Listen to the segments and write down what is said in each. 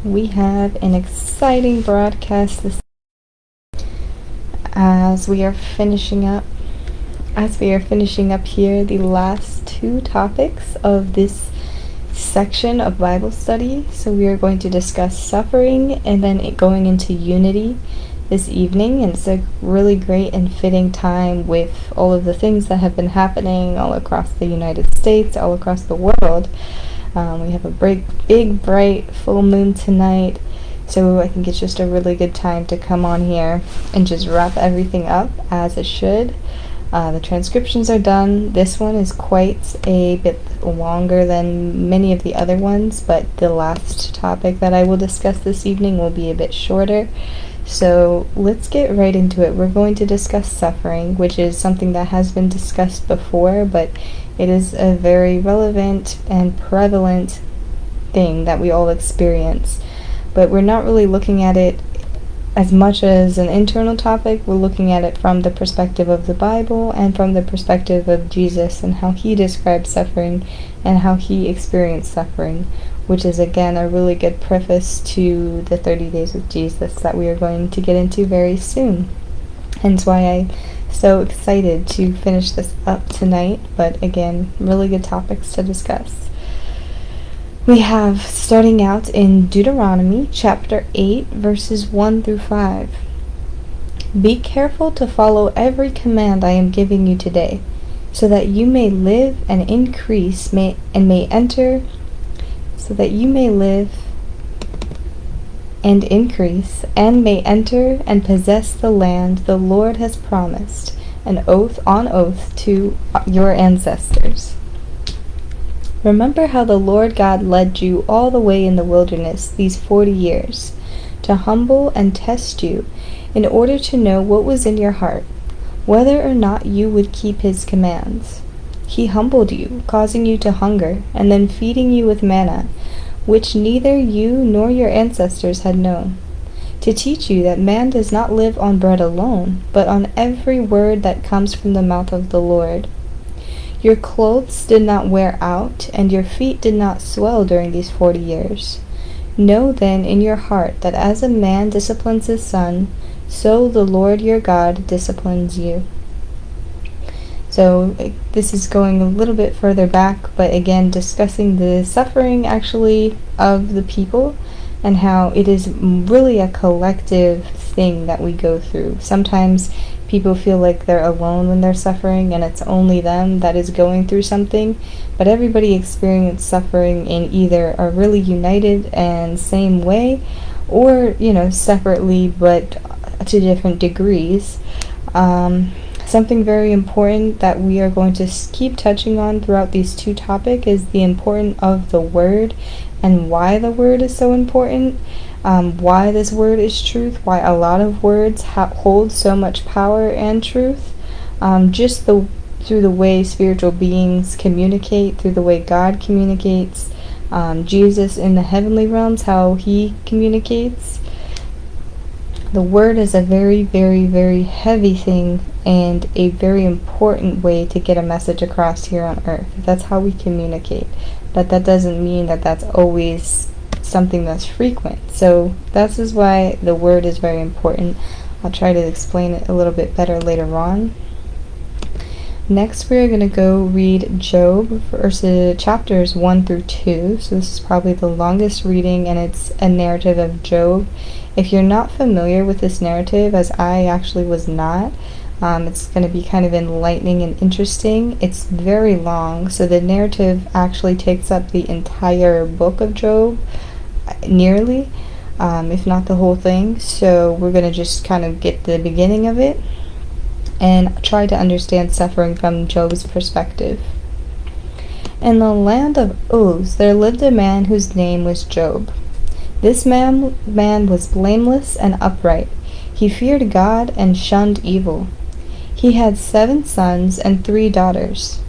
We have an exciting broadcast this as we are finishing up here the last two topics of this section of Bible study. So we are going to discuss suffering and then going into unity this evening, and it's a really great and fitting time with all of the things that have been happening all across the United States, all across the world. We have a big, bright full moon tonight, so I think it's just a really good time to come on here and just wrap everything up as it should. The transcriptions are done. This one is quite a bit longer than many of the other ones, but the last topic that I will discuss this evening will be a bit shorter. So let's get right into it. We're going to discuss suffering, which is something that has been discussed before, but it is a very relevant and prevalent thing that we all experience. But we're not really looking at it as much as an internal topic. We're looking at it from the perspective of the Bible and from the perspective of Jesus and how he described suffering and how he experienced suffering, which is again a really good preface to the 30 Days with Jesus that we are going to get into very soon. Hence why I'm so excited to finish this up tonight, but again, really good topics to discuss. We have, starting out in Deuteronomy chapter 8, verses 1 through 5. Be careful to follow every command I am giving you today, so that you may live and increase, so that you may live and increase, and may enter and possess the land the Lord has promised, an oath on oath to your ancestors. Remember how the Lord God led you all the way in the wilderness these 40 years, to humble and test you, in order to know what was in your heart, whether or not you would keep his commands. He humbled you, causing you to hunger, and then feeding you with manna, which neither you nor your ancestors had known, to teach you that man does not live on bread alone, but on every word that comes from the mouth of the Lord. Your clothes did not wear out, and your feet did not swell during these 40 years. Know then in your heart that as a man disciplines his son, so the Lord your God disciplines you. So this is going a little bit further back, but again discussing the suffering actually of the people and how it is really a collective thing that we go through. Sometimes people feel like they're alone when they're suffering and it's only them that is going through something, but everybody experiences suffering in either a really united and same way or, separately but to different degrees. Something very important that we are going to keep touching on throughout these two topics is the importance of the word and why the word is so important, why this word is truth, why a lot of words hold so much power and truth, through the way spiritual beings communicate, through the way God communicates, Jesus in the heavenly realms, how he communicates. The word is a very, very, very heavy thing and a very important way to get a message across here on earth. That's how we communicate. But that doesn't mean that that's always something that's frequent. So this is why the word is very important. I'll try to explain it a little bit better later on. Next, we're going to go read Job chapters 1 through 2. So this is probably the longest reading, and it's a narrative of Job. If you're not familiar with this narrative, as I actually was not, it's going to be kind of enlightening and interesting. It's very long, so the narrative actually takes up the entire book of Job, nearly, if not the whole thing. So we're going to just kind of get the beginning of it and try to understand suffering from Job's perspective. In the land of Uz, there lived a man whose name was Job. This man was blameless and upright. He feared God and shunned evil. He had 7 sons and 3 daughters.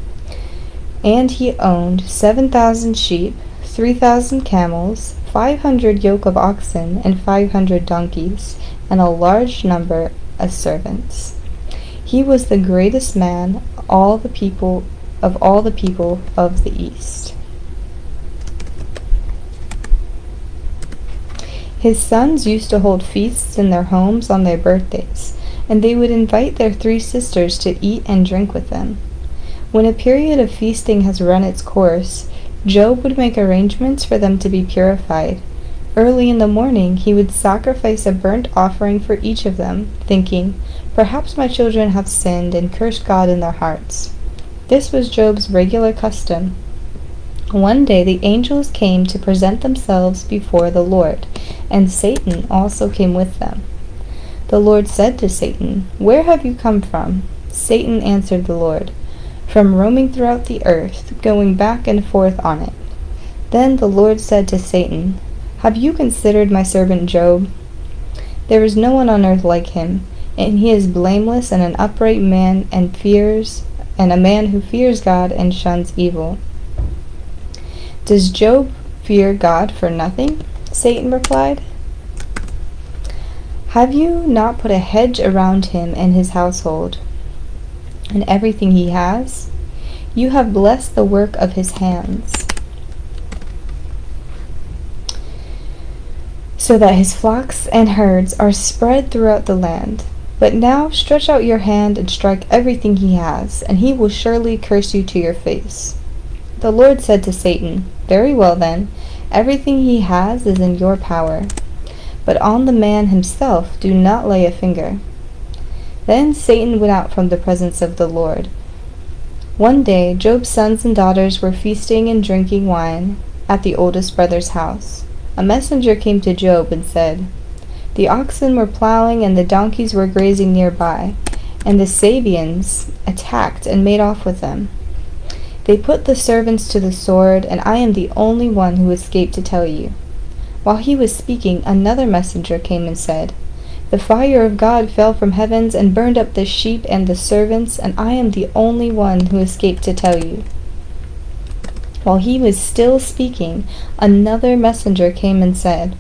And he owned 7,000 sheep, 3,000 camels, 500 yoke of oxen, and 500 donkeys, and a large number of servants. He was the greatest man of all the people of the East. His sons used to hold feasts in their homes on their birthdays, and they would invite their 3 sisters to eat and drink with them. When a period of feasting has run its course, Job would make arrangements for them to be purified. Early in the morning, he would sacrifice a burnt offering for each of them, thinking, "Perhaps my children have sinned and cursed God in their hearts." This was Job's regular custom. One day the angels came to present themselves before the Lord, and Satan also came with them. The Lord said to Satan, "Where have you come from?" Satan answered the Lord, "From roaming throughout the earth, going back and forth on it." Then the Lord said to Satan, "Have you considered my servant Job? There is no one on earth like him, and he is blameless and an upright man and a man who fears God and shuns evil." "Does Job fear God for nothing?" Satan replied. "Have you not put a hedge around him and his household, and everything he has? You have blessed the work of his hands, so that his flocks and herds are spread throughout the land. But now stretch out your hand and strike everything he has, and he will surely curse you to your face." The Lord said to Satan, "Very well then, everything he has is in your power, but on the man himself do not lay a finger." Then Satan went out from the presence of the Lord. One day Job's sons and daughters were feasting and drinking wine at the oldest brother's house. A messenger came to Job and said, "The oxen were plowing and the donkeys were grazing nearby, and the Sabeans attacked and made off with them. They put the servants to the sword, and I am the only one who escaped to tell you." While he was speaking, another messenger came and said, "The fire of God fell from heavens and burned up the sheep and the servants, and I am the only one who escaped to tell you." While he was still speaking, another messenger came and said,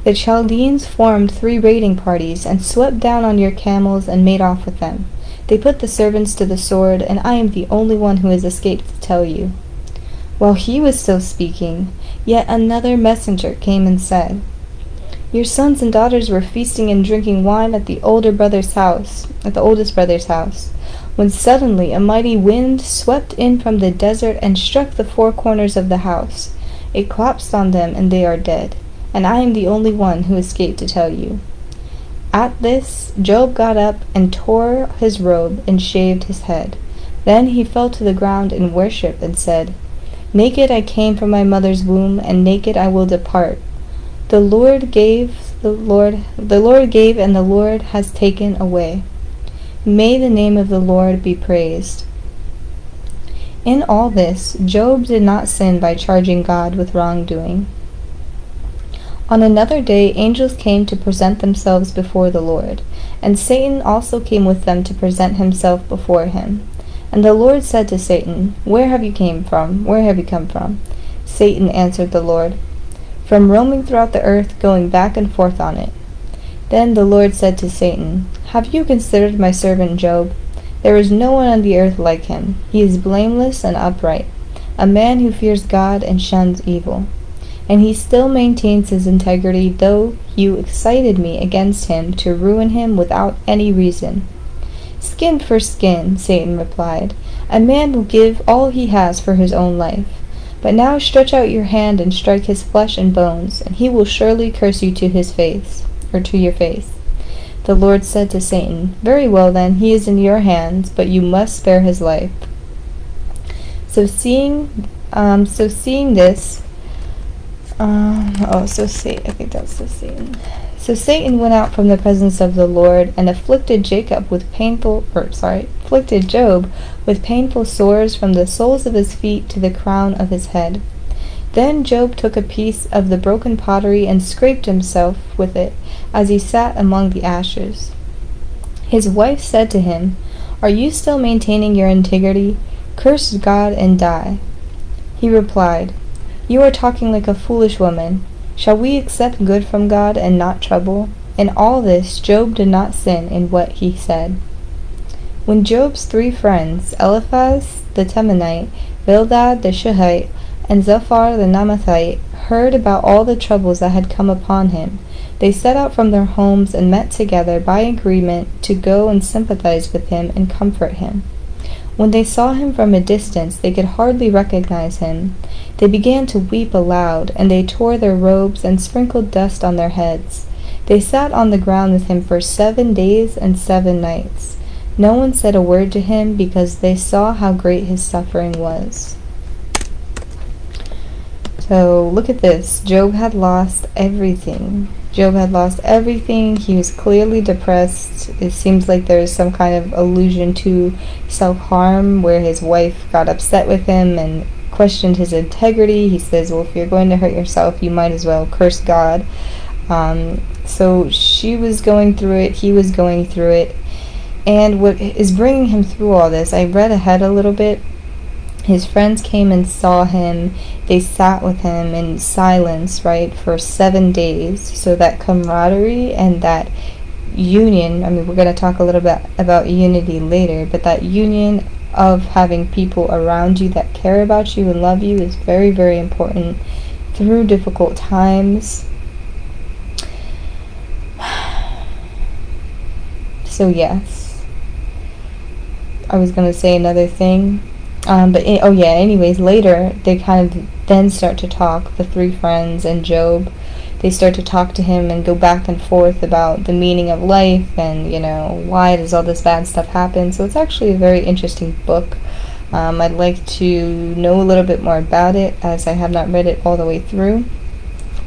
"The Chaldeans formed 3 raiding parties and swept down on your camels and made off with them. They put the servants to the sword, and I am the only one who has escaped to tell you." While he was still speaking, yet another messenger came and said, "Your sons and daughters were feasting and drinking wine at the oldest brother's house, when suddenly a mighty wind swept in from the desert and struck the 4 corners of the house. It collapsed on them, and they are dead, and I am the only one who escaped to tell you." At this, Job got up and tore his robe and shaved his head. Then he fell to the ground in worship and said, "Naked I came from my mother's womb, and naked I will depart. The Lord gave, and the Lord has taken away. May the name of the Lord be praised." In all this, Job did not sin by charging God with wrongdoing. On another day, angels came to present themselves before the Lord, and Satan also came with them to present himself before him. And the Lord said to Satan, "Where have you come from?" Satan answered the Lord, "From roaming throughout the earth, going back and forth on it." Then the Lord said to Satan, "Have you considered my servant Job? There is no one on the earth like him. He is blameless and upright, a man who fears God and shuns evil. And he still maintains his integrity, though you excited me against him to ruin him without any reason." "Skin for skin," Satan replied. "A man will give all he has for his own life. But now stretch out your hand and strike his flesh and bones, and he will surely curse you to his face, or to your face." The Lord said to Satan, "Very well then, he is in your hands, but you must spare his life." So seeing this, Satan. So Satan went out from the presence of the Lord and afflicted Job with painful sores from the soles of his feet to the crown of his head. Then Job took a piece of the broken pottery and scraped himself with it as he sat among the ashes. His wife said to him, "Are you still maintaining your integrity? Curse God and die." He replied, "You are talking like a foolish woman. Shall we accept good from God and not trouble?" In all this, Job did not sin in what he said. When Job's 3 friends, Eliphaz the Temanite, Bildad the Shuhite, and Zophar the Naamathite, heard about all the troubles that had come upon him, they set out from their homes and met together by agreement to go and sympathize with him and comfort him. When they saw him from a distance, they could hardly recognize him. They began to weep aloud, and they tore their robes and sprinkled dust on their heads. They sat on the ground with him for 7 days and 7 nights. No one said a word to him because they saw how great his suffering was. So look at this. Job had lost everything. Job had lost everything. He was clearly depressed. It seems like there's some kind of allusion to self-harm where his wife got upset with him and questioned his integrity. He says, well, if you're going to hurt yourself, you might as well curse God. So she was going through it. He was going through it. And what is bringing him through all this, I read ahead a little bit. His friends came and saw him. They sat with him in silence, right, for 7 days. So that camaraderie and that union, I mean, we're going to talk a little bit about unity later, but that union of having people around you that care about you and love you is very, very important through difficult times. So yes, I was going to say another thing. Anyways, later, they kind of then start to talk, the 3 friends and Job. They start to talk to him and go back and forth about the meaning of life and, why does all this bad stuff happen. So it's actually a very interesting book. I'd like to know a little bit more about it, as I have not read it all the way through.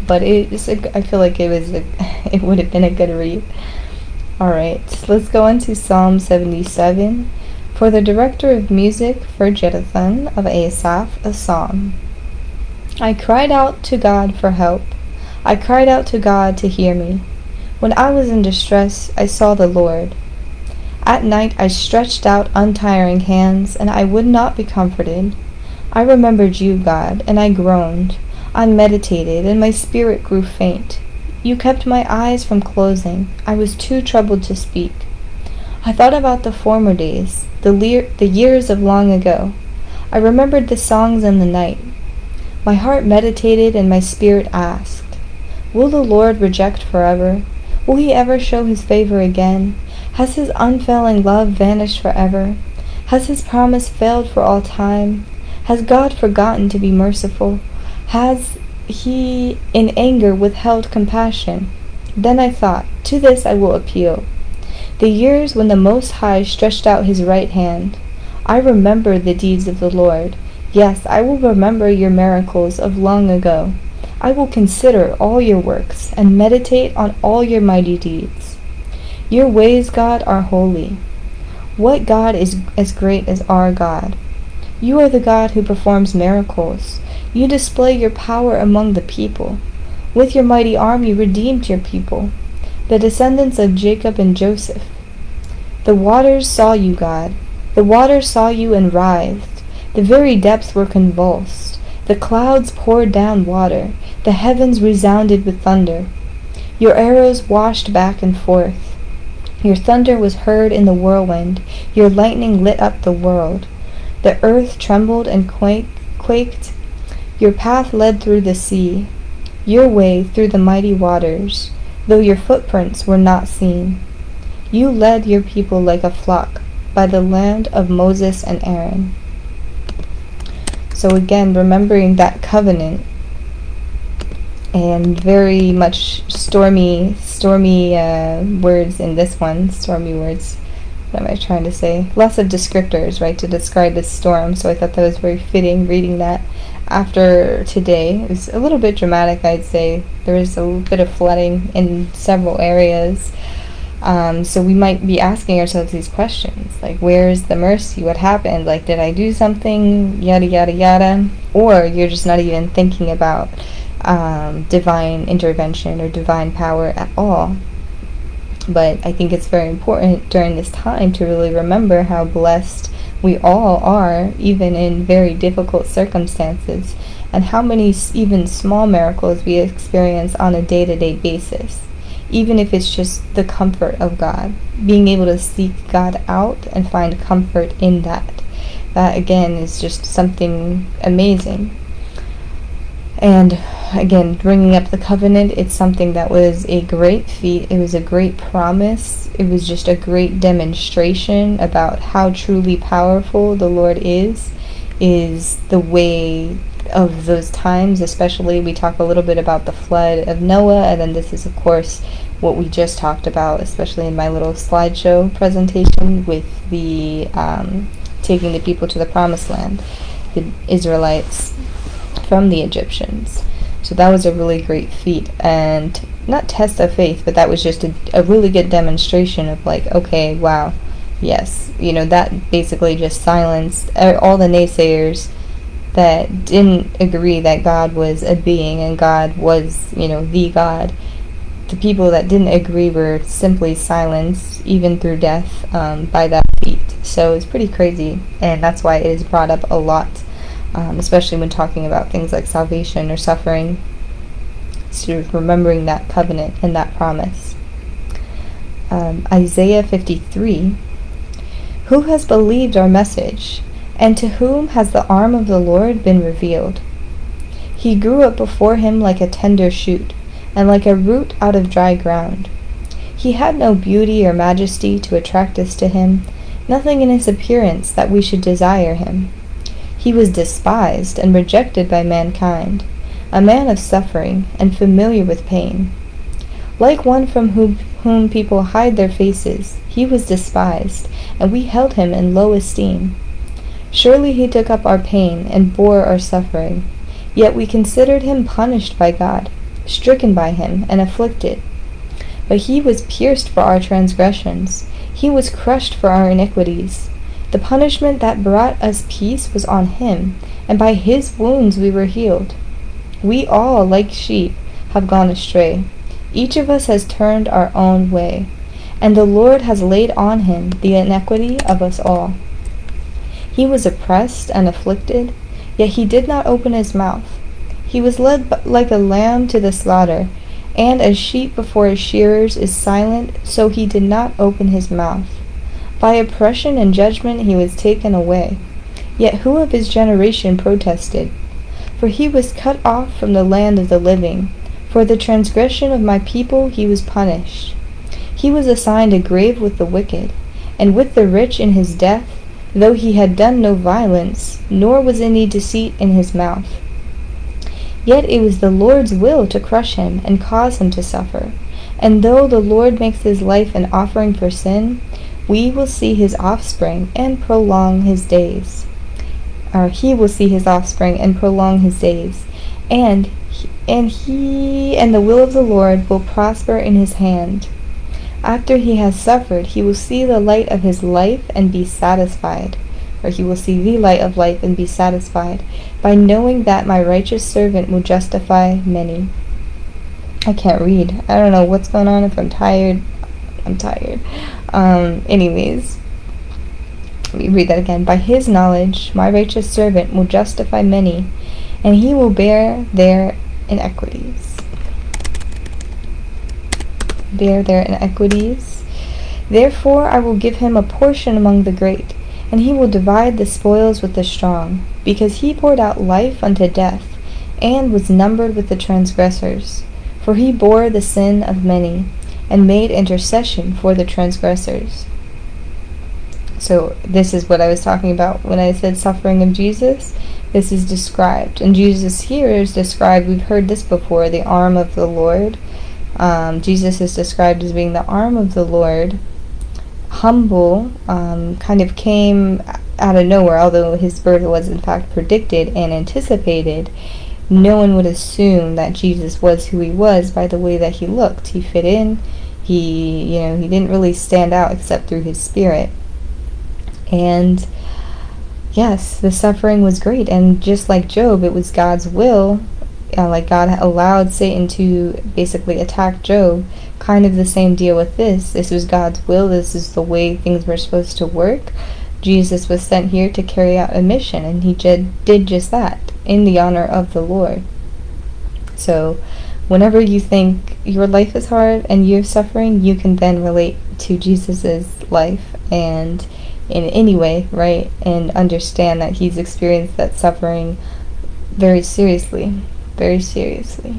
But I feel like it would have been a good read. Alright, let's go on to Psalm 77. For the director of music, for Jeduthun of Asaph, a psalm. I cried out to God for help. I cried out to God to hear me. When I was in distress, I saw the Lord. At night I stretched out untiring hands, and I would not be comforted. I remembered you, God, and I groaned. I meditated, and my spirit grew faint. You kept my eyes from closing. I was too troubled to speak. I thought about the former days, the years of long ago. I remembered the songs in the night. My heart meditated and my spirit asked, will the Lord reject forever? Will he ever show his favor again? Has his unfailing love vanished forever? Has his promise failed for all time? Has God forgotten to be merciful? Has he in anger withheld compassion? Then I thought, to this I will appeal. The years when the Most High stretched out his right hand. I remember the deeds of the Lord. Yes, I will remember your miracles of long ago. I will consider all your works and meditate on all your mighty deeds. Your ways, God, are holy. What God is as great as our God? You are the God who performs miracles. You display your power among the people. With your mighty arm you redeemed your people, the descendants of Jacob and Joseph. The waters saw you, God. The waters saw you and writhed. The very depths were convulsed. The clouds poured down water. The heavens resounded with thunder. Your arrows washed back and forth. Your thunder was heard in the whirlwind. Your lightning lit up the world. The earth trembled and quaked. Your path led through the sea, your way through the mighty waters, though your footprints were not seen. You led your people like a flock by the land of Moses and Aaron. So again, remembering that covenant, and very much stormy words in this one. Stormy words. What am I trying to say? Lots of descriptors, right, to describe this storm. So I thought that was very fitting reading that after today. It was a little bit dramatic, I'd say. There was a little bit of flooding in several areas. So we might be asking ourselves these questions, like, where is the mercy? What happened? Like, did I do something? Yada, yada, yada. Or you're just not even thinking about divine intervention or divine power at all. But I think it's very important during this time to really remember how blessed we all are, even in very difficult circumstances, and how many even small miracles we experience on a day-to-day basis, even if it's just the comfort of God, being able to seek God out and find comfort in that. That again is just something amazing. And again, bringing up the covenant, it's something that was a great feat. It was a great promise. It was just a great demonstration about how truly powerful the Lord is the way of those times. Especially, we talk a little bit about the flood of Noah, and then this is, of course, what we just talked about, especially in my little slideshow presentation with the taking the people to the promised land, the Israelites from the Egyptians. So that was a really great feat, and not test of faith, but that was just a really good demonstration of like, okay, wow, yes, that basically just silenced all the naysayers that didn't agree that God was a being and God was, the God. The people that didn't agree were simply silenced, even through death, by that feat. So it's pretty crazy, and that's why it is brought up a lot. Especially when talking about things like salvation or suffering, so remembering that covenant and that promise. Isaiah 53, who has believed our message, and to whom has the arm of the Lord been revealed? He grew up before him like a tender shoot, and like a root out of dry ground. He had no beauty or majesty to attract us to him, nothing in his appearance that we should desire him. He was despised and rejected by mankind, a man of suffering and familiar with pain. Like one from whom people hide their faces, he was despised, and we held him in low esteem. Surely he took up our pain and bore our suffering, yet we considered him punished by God, stricken by him, and afflicted. But he was pierced for our transgressions, he was crushed for our iniquities. The punishment that brought us peace was on him, and by his wounds we were healed. We all, like sheep, have gone astray. Each of us has turned our own way, and the Lord has laid on him the iniquity of us all. He was oppressed and afflicted, yet he did not open his mouth. He was led like a lamb to the slaughter, and as sheep before his shearers is silent, so he did not open his mouth. By oppression and judgment he was taken away. Yet who of his generation protested? For he was cut off from the land of the living. For the transgression of my people he was punished. He was assigned a grave with the wicked, and with the rich in his death, though he had done no violence, nor was any deceit in his mouth. Yet it was the Lord's will to crush him and cause him to suffer. And though the Lord makes his life an offering for sin, we will see his offspring and prolong his days. Or he will see his offspring and prolong his days. And the will of the Lord will prosper in his hand. After he has suffered, he will see the light of his life and be satisfied. Or he will see the light of life and be satisfied, by knowing that my righteous servant will justify many. I can't read. I don't know what's going on. If I'm tired, I'm tired. Anyways, let me read that again. By his knowledge, my righteous servant will justify many, and he will bear their iniquities. Bear their iniquities. Therefore I will give him a portion among the great, and he will divide the spoils with the strong, because he poured out life unto death, and was numbered with the transgressors. For he bore the sin of many, and made intercession for the transgressors. So this is what I was talking about when I said suffering of Jesus. This is described, and Jesus here is described, we've heard this before, the arm of the Lord. Jesus is described as being the arm of the Lord, humble, kind of came out of nowhere, although his birth was in fact predicted and anticipated. No one would assume that Jesus was who he was by the way that he looked. He fit in. He didn't really stand out except through his spirit. And yes, the suffering was great. And just like Job, it was God's will. Like God allowed Satan to basically attack Job. Kind of the same deal with this. This was God's will. This is the way things were supposed to work. Jesus was sent here to carry out a mission, and he did just that in the honor of the Lord. So whenever you think your life is hard and you're suffering, you can then relate to Jesus's life and in any way, right? And understand that he's experienced that suffering very seriously. very seriously.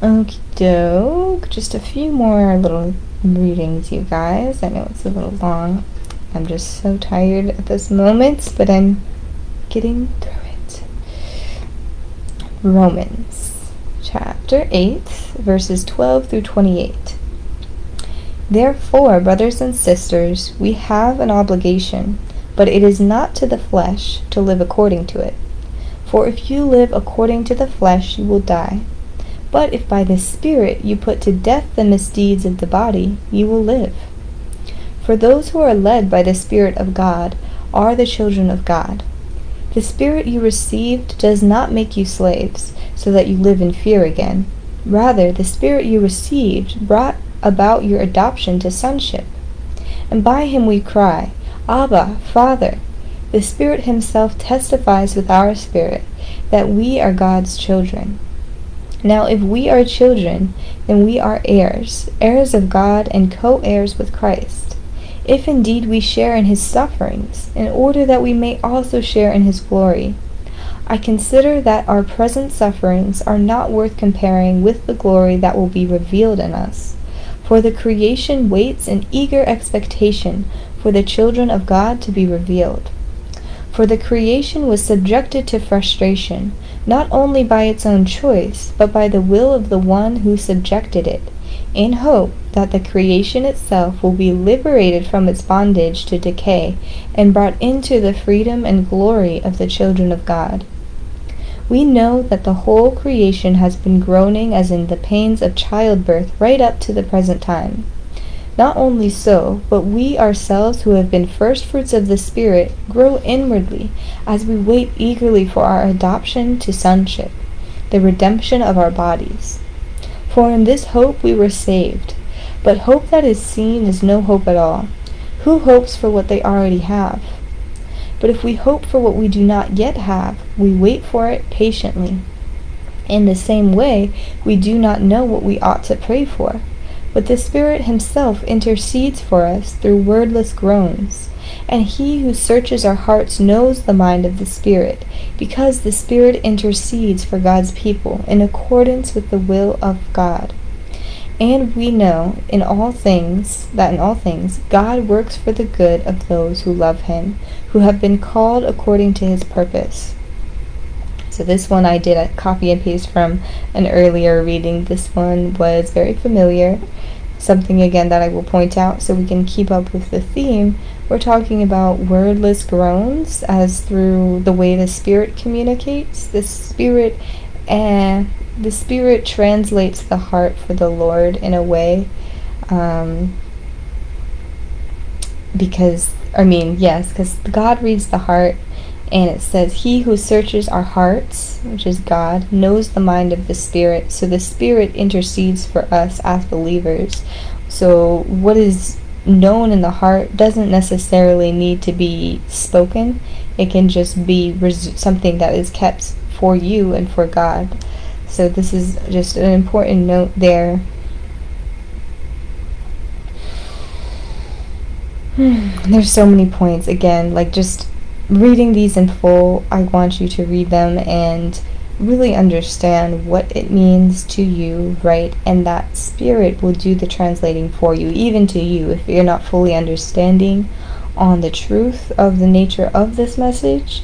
Okie doke. Just a few more little readings, you guys. I know it's a little long. I'm just so tired at this moment, but I'm getting through it. Romans chapter 8, verses 12 through 28. Therefore, brothers and sisters, we have an obligation, but it is not to the flesh to live according to it. For if you live according to the flesh, you will die. But if by the Spirit you put to death the misdeeds of the body, you will live. For those who are led by the Spirit of God are the children of God. The Spirit you received does not make you slaves, so that you live in fear again. Rather, the Spirit you received brought about your adoption to sonship. And by him we cry, Abba, Father. The Spirit himself testifies with our spirit that we are God's children. Now if we are children, then we are heirs, heirs of God and co-heirs with Christ, if indeed we share in his sufferings, in order that we may also share in his glory. I consider that our present sufferings are not worth comparing with the glory that will be revealed in us. For the creation waits in eager expectation for the children of God to be revealed. For the creation was subjected to frustration, not only by its own choice, but by the will of the one who subjected it, in hope that the creation itself will be liberated from its bondage to decay and brought into the freedom and glory of the children of God. We know that the whole creation has been groaning as in the pains of childbirth right up to the present time. Not only so, but we ourselves who have been firstfruits of the Spirit grow inwardly as we wait eagerly for our adoption to sonship, the redemption of our bodies. For in this hope we were saved. But hope that is seen is no hope at all. Who hopes for what they already have? But if we hope for what we do not yet have, we wait for it patiently. In the same way, we do not know what we ought to pray for. But the Spirit himself intercedes for us through wordless groans. And he who searches our hearts knows the mind of the Spirit, because the Spirit intercedes for God's people in accordance with the will of God. And we know that in all things God works for the good of those who love him, who have been called according to his purpose. So this one I did a copy and paste from an earlier reading. This one was very familiar. Something again that I will point out so we can keep up with the theme. We're talking about wordless groans as through the way the Spirit communicates. The Spirit translates the heart for the Lord in a way. Because God reads the heart. And it says, he who searches our hearts, which is God, knows the mind of the Spirit. So the Spirit intercedes for us as believers. So what is known in the heart doesn't necessarily need to be spoken. It can just be something that is kept for you and for God. So this is just an important note there. There's so many points. Again, just reading these in full, I want you to read them and really understand what it means to you, right? And that Spirit will do the translating for you, even to you, if you're not fully understanding on the truth of the nature of this message.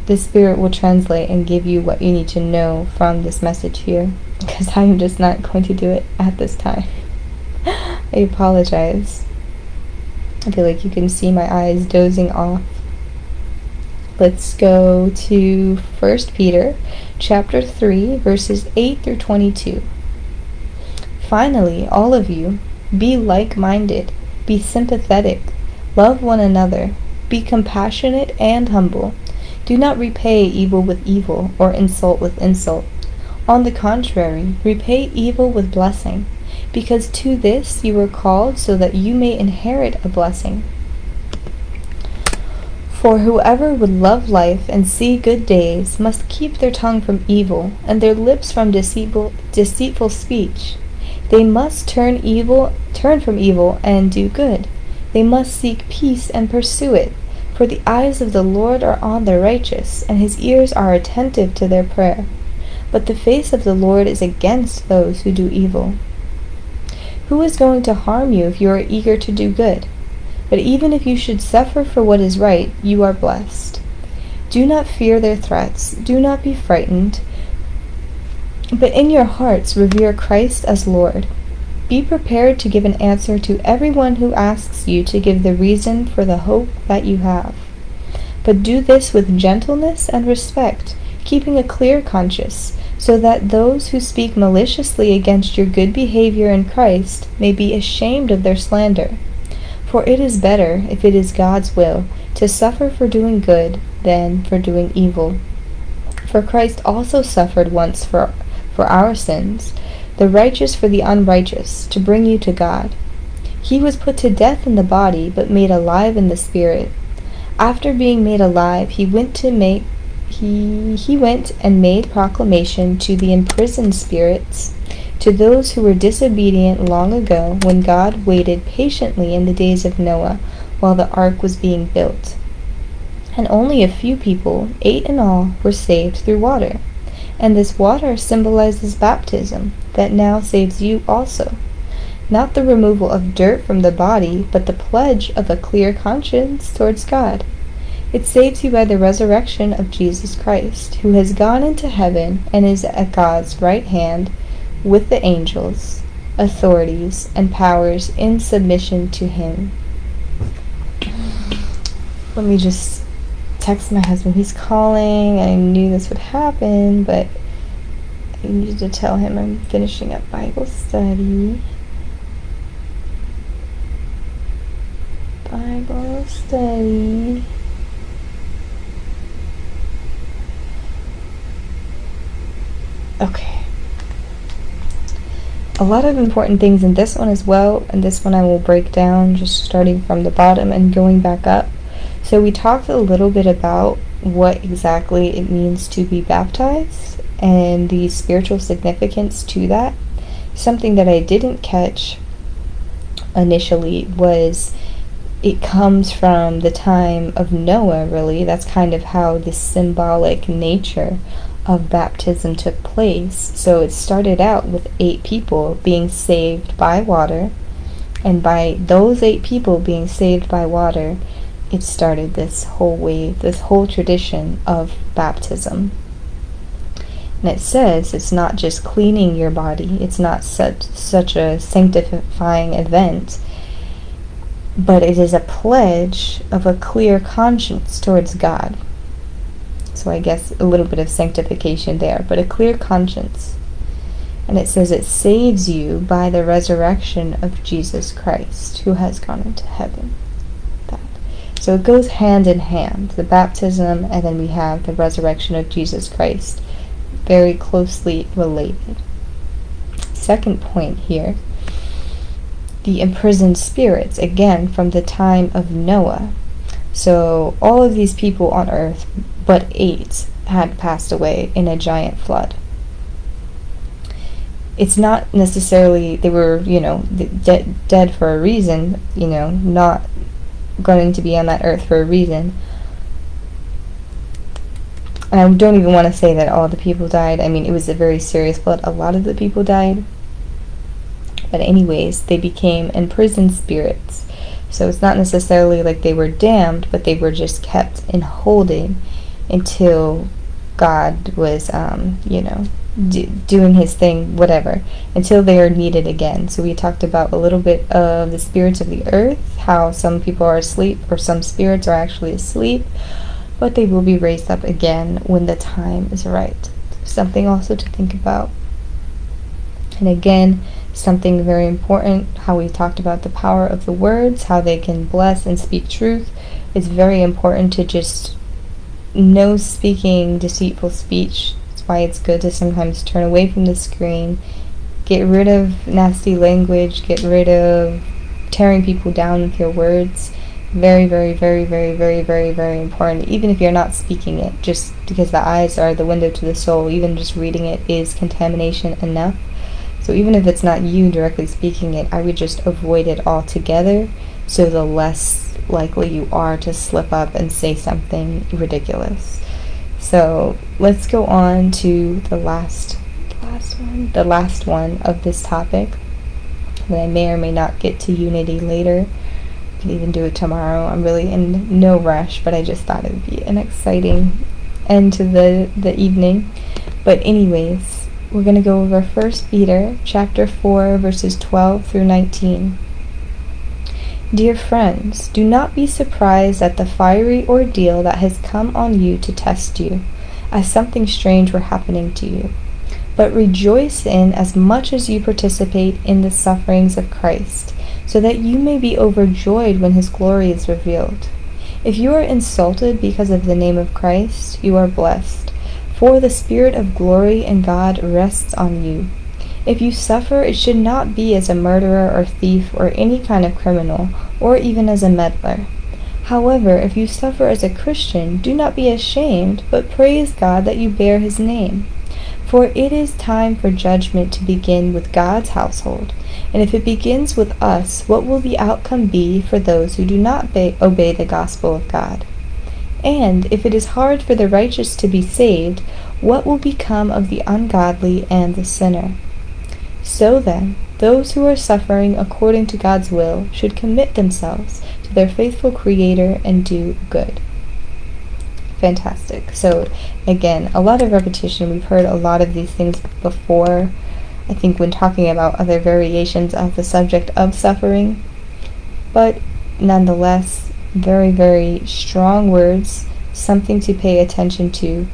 The Spirit will translate and give you what you need to know from this message here, because I am just not going to do it at this time. I apologize. I feel like you can see my eyes dozing off. Let's go to 1 Peter chapter 3, verses 8 through 22. Finally, all of you, be like-minded, be sympathetic, love one another, be compassionate and humble. Do not repay evil with evil or insult with insult. On the contrary, repay evil with blessing, because to this you were called so that you may inherit a blessing. For whoever would love life and see good days must keep their tongue from evil and their lips from deceitful speech. They must turn from evil and do good. They must seek peace and pursue it. For the eyes of the Lord are on the righteous, and his ears are attentive to their prayer. But the face of the Lord is against those who do evil. Who is going to harm you if you are eager to do good? But even if you should suffer for what is right, you are blessed. Do not fear their threats. Do not be frightened. But in your hearts revere Christ as Lord. Be prepared to give an answer to everyone who asks you to give the reason for the hope that you have. But do this with gentleness and respect, keeping a clear conscience, so that those who speak maliciously against your good behavior in Christ may be ashamed of their slander. For it is better, if it is God's will, to suffer for doing good than for doing evil. For Christ also suffered once for our sins, the righteous for the unrighteous, to bring you to God. He was put to death in the body, but made alive in the spirit. After being made alive, he went and made proclamation to the imprisoned spirits, to those who were disobedient long ago, when God waited patiently in the days of Noah, while the ark was being built. And only a few people, 8 in all, were saved through water. And this water symbolizes baptism, that now saves you also. Not the removal of dirt from the body, but the pledge of a clear conscience towards God. It saves you by the resurrection of Jesus Christ, who has gone into heaven and is at God's right hand with the angels, authorities, and powers in submission to him. Let me just text my husband. He's calling. I knew this would happen, but I need to tell him I'm finishing up Bible study. Bible study. Okay. A lot of important things in this one as well, and this one I will break down just starting from the bottom and going back up. So we talked a little bit about what exactly it means to be baptized and the spiritual significance to that. Something that I didn't catch initially was it comes from the time of Noah, really. That's kind of how the symbolic nature of baptism took place. So it started out with 8 people being saved by water, and by those 8 people being saved by water, it started this whole wave, this whole tradition of baptism. And it says it's not just cleaning your body, it's not such a sanctifying event, but it is a pledge of a clear conscience towards God. So I guess a little bit of sanctification there, but a clear conscience. And it says it saves you by the resurrection of Jesus Christ, who has gone into heaven. So it goes hand in hand, the baptism, and then we have the resurrection of Jesus Christ, very closely related. Second point here, the imprisoned spirits, again from the time of Noah. So all of these people on earth, but 8, had passed away in a giant flood. It's not necessarily they were, dead for a reason, not going to be on that earth for a reason. And I don't even want to say that all the people died. I mean, it was a very serious flood. A lot of the people died. But anyways, they became imprisoned spirits. So it's not necessarily like they were damned, but they were just kept in holding until God was, doing his thing, whatever, until they are needed again. So we talked about a little bit of the spirits of the earth, how some people are asleep, or some spirits are actually asleep, but they will be raised up again when the time is right. Something also to think about. And again, something very important, how we talked about the power of the words, how they can bless and speak truth. It's very important to just no speaking deceitful speech. That's why it's good to sometimes turn away from the screen, get rid of nasty language, get rid of tearing people down with your words. Very, very, very, very, very, very, very important. Even if you're not speaking it, just because the eyes are the window to the soul, even just reading it is contamination enough. So even if it's not you directly speaking it, I would just avoid it altogether, so the less likely you are to slip up and say something ridiculous. So let's go on to the last one of this topic. And I may or may not get to unity later. I can even do it tomorrow. I'm really in no rush, but I just thought it would be an exciting end to the evening. But anyways, we're going to go over 1 Peter chapter 4, verses 12 through 19. Dear friends, do not be surprised at the fiery ordeal that has come on you to test you, as something strange were happening to you. But rejoice in as much as you participate in the sufferings of Christ, so that you may be overjoyed when his glory is revealed. If you are insulted because of the name of Christ, you are blessed, for the Spirit of glory and God rests on you. If you suffer, it should not be as a murderer or thief or any kind of criminal, or even as a meddler. However, if you suffer as a Christian, do not be ashamed, but praise God that you bear his name. For it is time for judgment to begin with God's household. And if it begins with us, what will the outcome be for those who do not obey the gospel of God? And if it is hard for the righteous to be saved, what will become of the ungodly and the sinner? So then, those who are suffering according to God's will should commit themselves to their faithful Creator and do good. Fantastic. So, again, a lot of repetition. We've heard a lot of these things before, I think, when talking about other variations of the subject of suffering. But nonetheless, very, very strong words, something to pay attention to.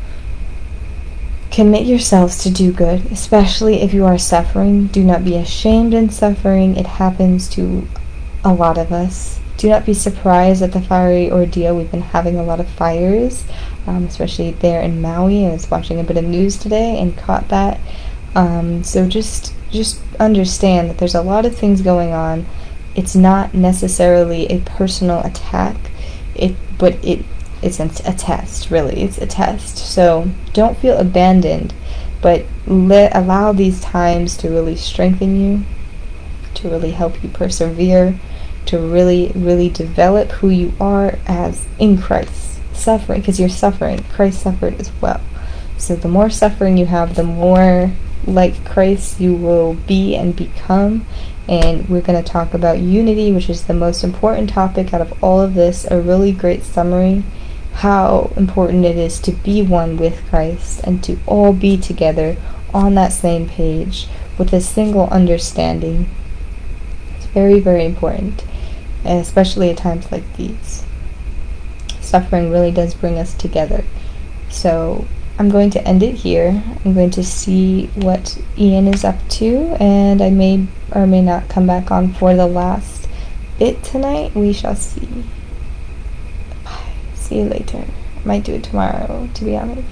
Commit yourselves to do good, especially if you are suffering. Do not be ashamed in suffering. It happens to a lot of us. Do not be surprised at the fiery ordeal. We've been having a lot of fires, especially there in Maui. I was watching a bit of news today and caught that. So just understand that there's a lot of things going on. It's not necessarily a personal attack, but it's a test, really. It's a test. So don't feel abandoned, but allow these times to really strengthen you, to really help you persevere, to really, really develop who you are as in Christ. Suffering, because you're suffering. Christ suffered as well. So the more suffering you have, the more like Christ you will be and become. And we're going to talk about unity, which is the most important topic out of all of this. A really great summary. How important it is to be one with Christ and to all be together on that same page with a single understanding. It's very, very important, and especially at times like these. Suffering really does bring us together. So I'm going to end it here. I'm going to see what Ian is up to, and I may or may not come back on for the last bit tonight. We shall see. Bye. See you later. I might do it tomorrow, to be honest.